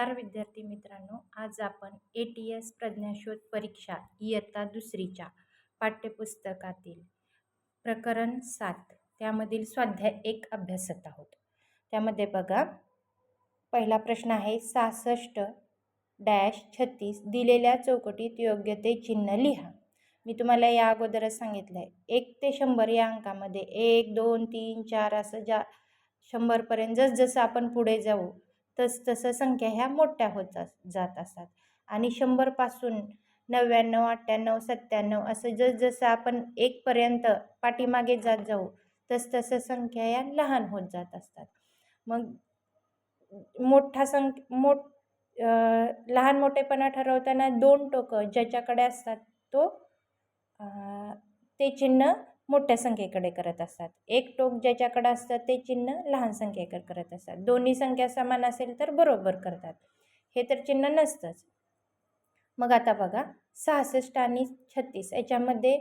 नमस्कार विद्यार्थी मित्रांनो, आज आपण ATS प्रज्ञाशोध परीक्षा इयत्ता दुसरीच्या पाठ्यपुस्तकातील प्रकरण 7 त्यामधील स्वाध्याय 1 अभ्यासत आहोत. त्यामध्ये बघा, पहिला प्रश्न आहे 66-36 दिलेल्या चौकटीत योग्य ते चिन्ह लिहा. मी तुम्हाला या अगोदरच सांगितलं आहे 1 ते 100 या अंकामध्ये 1, 2, 3, 4 असं 100 पर्यंत जसजसं आपण पुढे जाऊ तसं संख्या ह्या मोठ्या होत जात असतात. आणि 100 पासून 99, 98, 97 असं जसजसं आपण 1 पर्यंत पाठीमागे जात जाऊ तसं संख्या या लहान होत जात असतात. मग लहान मोठेपणा ठरवताना 2 टोकं ज्याच्याकडे असतात ते चिन्ह मोठ्या संख्येकडे करत असतात. 1 टोक ज्याच्याकडे असतं ते चिन्ह लहान संख्येकडे करत असतात. दोन्ही संख्या समान असेल तर बरोबर करतात. हे तर चिन्ह नसतंच. मग आता बघा 66 आणि 36 याच्यामध्ये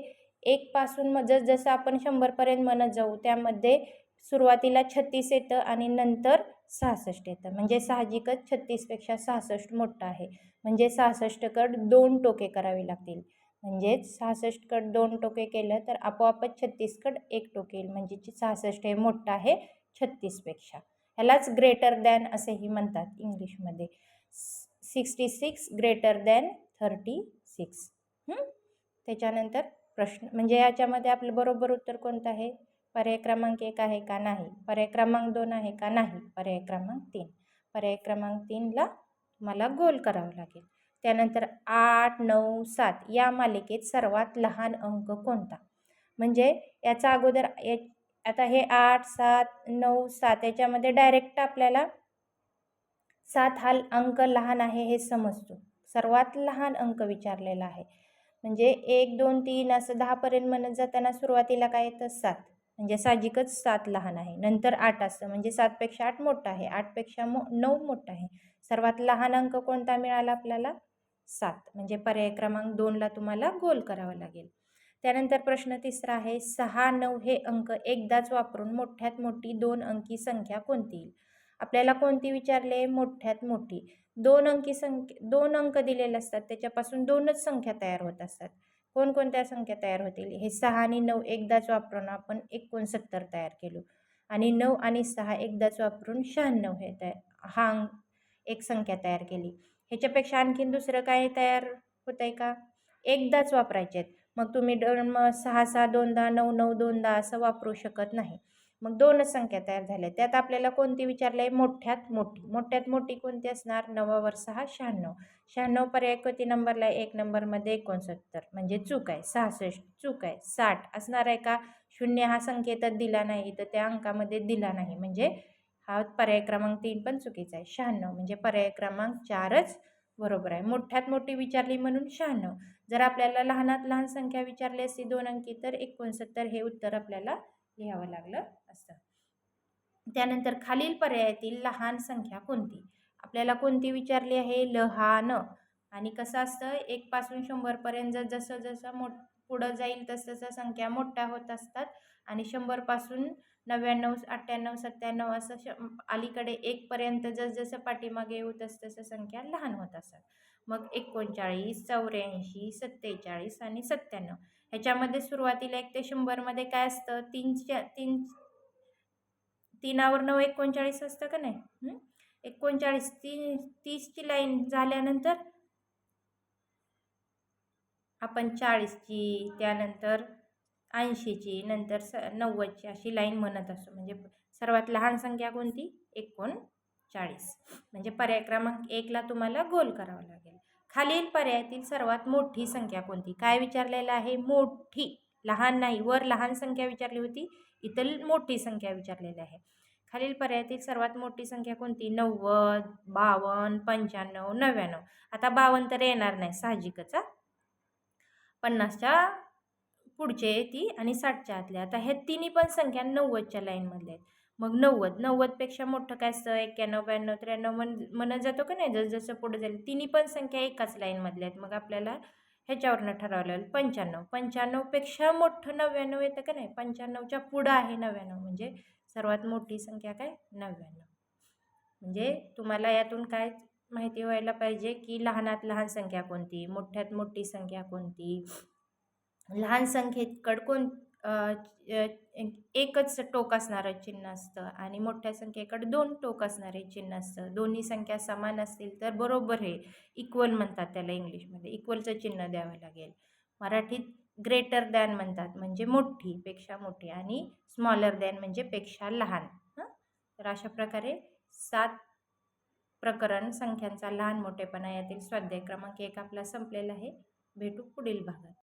1 पासून जसं आपण 100 पर्यंत म्हणत जाऊ त्यामध्ये सुरुवातीला 36 येतं आणि नंतर 66 येतं. म्हणजे साहजिकच 36 पेक्षा 66 मोठा आहे. म्हणजे 66 कडे 2 टोके करावी लागतील. म्हणजेच 66 कडे 2 टोके केलं तर आपोआपच 36 कडे 1 टोके येईल. म्हणजे 66 हे मोठं आहे 36 पेक्षा. ह्यालाच ग्रेटर दॅन असेही म्हणतात इंग्लिशमध्ये. 66 ग्रेटर दॅन 36. त्याच्यानंतर प्रश्न म्हणजे याच्यामध्ये आपलं बरोबर उत्तर कोणतं आहे? पर्याय क्रमांक 1 आहे का? नाही. पर्याय क्रमांक 2 आहे का? नाही. पर्याय क्रमांक 3. पर्याय क्रमांक 3ला तुम्हाला गोल करावं लागेल. त्यानंतर 8, 9, 7 या मालिकेत सर्वात लहान अंक कोणता? म्हणजे याचा अगोदर आता हे 8, 7, 9, 7 याच्यामध्ये डायरेक्ट आपल्याला 7 हा अंक लहान आहे हे समजतो. सर्वात लहान अंक विचारलेला आहे. म्हणजे 1, 2, 3 असं 10 पर्यंत म्हणत जाताना सुरुवातीला काय येतं? 7. म्हणजे साहजिकच 7 लहान आहे. नंतर 8 असतं म्हणजे 7 पेक्षा 8 मोठा आहे. 8 पेक्षा 9 मोठा आहे. सर्वात लहान अंक कोणता मिळाला आपल्याला? 7. म्हणजे पर्याय क्रमांक 2ला तुम्हाला गोल करावं लागेल. त्यानंतर प्रश्न तिसरा आहे 6, 9 हे अंक एकदाच वापरून मोठ्यात मोठी 2 अंकी संख्या कोणती? आपल्याला कोणती विचारले? मोठ्यात मोठी. 2 अंक दिलेले असतात त्याच्यापासून 2च संख्या तयार होत असतात. कोणकोणत्या संख्या तयार होतील? हे 6 आणि 9 एकदाच वापरून आपण 69 तयार केलो. आणि 9 आणि 6 एकदाच वापरून 96 हे एक संख्या तयार केली. ह्याच्यापेक्षा आणखीन दुसरं काय तयार होत आहे का? एकदाच वापरायचे आहेत. मग तुम्ही 6, 6 दोनदा, 9, 9 दोनदा असं वापरू शकत नाही. मग 2च संख्या तयार झाल्या. त्यात आपल्याला कोणती विचारली आहे? मोठ्यात मोठी. मोठ्यात मोठी कोणती असणार? 9 वर 6 96. 96 पर्याय किती नंबरला आहे? 1 नंबरमध्ये 69. म्हणजे चूक आहे. 66 चूक आहे. 60 असणार आहे का? 0 हा संख्येतच दिला नाही तर त्या अंकामध्ये दिला नाही. म्हणजे हा पर्याय क्रमांक 3 पण चुकीचा आहे. 96 म्हणजे पर्याय क्रमांक 4च बरोबर आहे. मोठ्यात मोठी विचारली म्हणून 96. जर आपल्याला लहानात लहान संख्या विचारली असती 2 अंकी तर 69 हे उत्तर आपल्याला लिहावं लागलं असतं. त्यानंतर खालील पर्यायातील लहान संख्या कोणती? आपल्याला कोणती विचारली आहे? लहान. आणि कसं असतं 1 पासून 100 पर्यंत जसं पुढं जाईल तसं संख्या मोठ्या होत असतात. आणि 100 पासून 99, 98, 97 असं अलीकडे 1 पर्यंत जसं पाठीमागे येऊ तसं संख्या लहान होत असतात. मग 39, 84, 47 आणि 97 ह्याच्यामध्ये सुरुवातीला 1 ते 100 मध्ये काय असतं? 3वर 9 39 असतं का नाही? 39 30ची लाईन झाल्यानंतर आपण 40ची, त्यानंतर 80ची, नंतर 90ची अशी लाईन म्हणत असतो. म्हणजे सर्वात लहान संख्या कोणती? 39. म्हणजे पर्याय क्रमांक 1ला तुम्हाला गोल करावं लागेल. खालील पर्यायातील सर्वात मोठी संख्या कोणती? काय विचारलेलं आहे? मोठी. लहान नाही. वर लहान संख्या विचारली होती, इथं मोठी संख्या विचारलेली आहे. खालील पर्यायातील सर्वात मोठी संख्या कोणती? 90, 52, 95, 99. आता 52 तर येणार नाही साहजिकच. 50च्या पुढचे ती आणि 60च्या आतल्या. आता ह्या तिन्ही पण संख्या 90च्या लाईनमधल्या आहेत. मग 90 पेक्षा मोठं काय असतं? 91, 92, 93 म्हणत जातो का नाही जसं पुढे जाईल. तिन्ही पण संख्या एकाच लाईनमधल्या आहेत. मग आपल्याला ह्याच्यावरनं ठरावं लागेल. 95 पेक्षा मोठं 99 येतं का नाही? 95च्या पुढं आहे 99. म्हणजे सर्वात मोठी संख्या काय? 99. म्हणजे तुम्हाला यातून काय माहिती व्हायला पाहिजे की लहानात लहान संख्या कोणती, मोठ्यात मोठी संख्या कोणती. लहान संख्येकडं अ, अ, एकच टोक असणारं चिन्ह असतं आणि मोठ्या संख्येकडं 2 टोक असणारे चिन्ह असतं. दोन्ही संख्या समान असतील तर बरोबर हे इक्वल म्हणतात त्याला इंग्लिशमध्ये. इक्वलचं चिन्ह द्यावं लागेल. मराठीत ग्रेटर दॅन म्हणतात म्हणजे मोठी, पेक्षा मोठी आणि स्मॉलर दॅन म्हणजे पेक्षा लहान. हं? तर अशा प्रकारे 7 प्रकरण संख्यांचा लहान मोठेपणा यातील स्वाध्याय क्रमांक 1 आपला संपलेला आहे. भेटू पुढील भागात.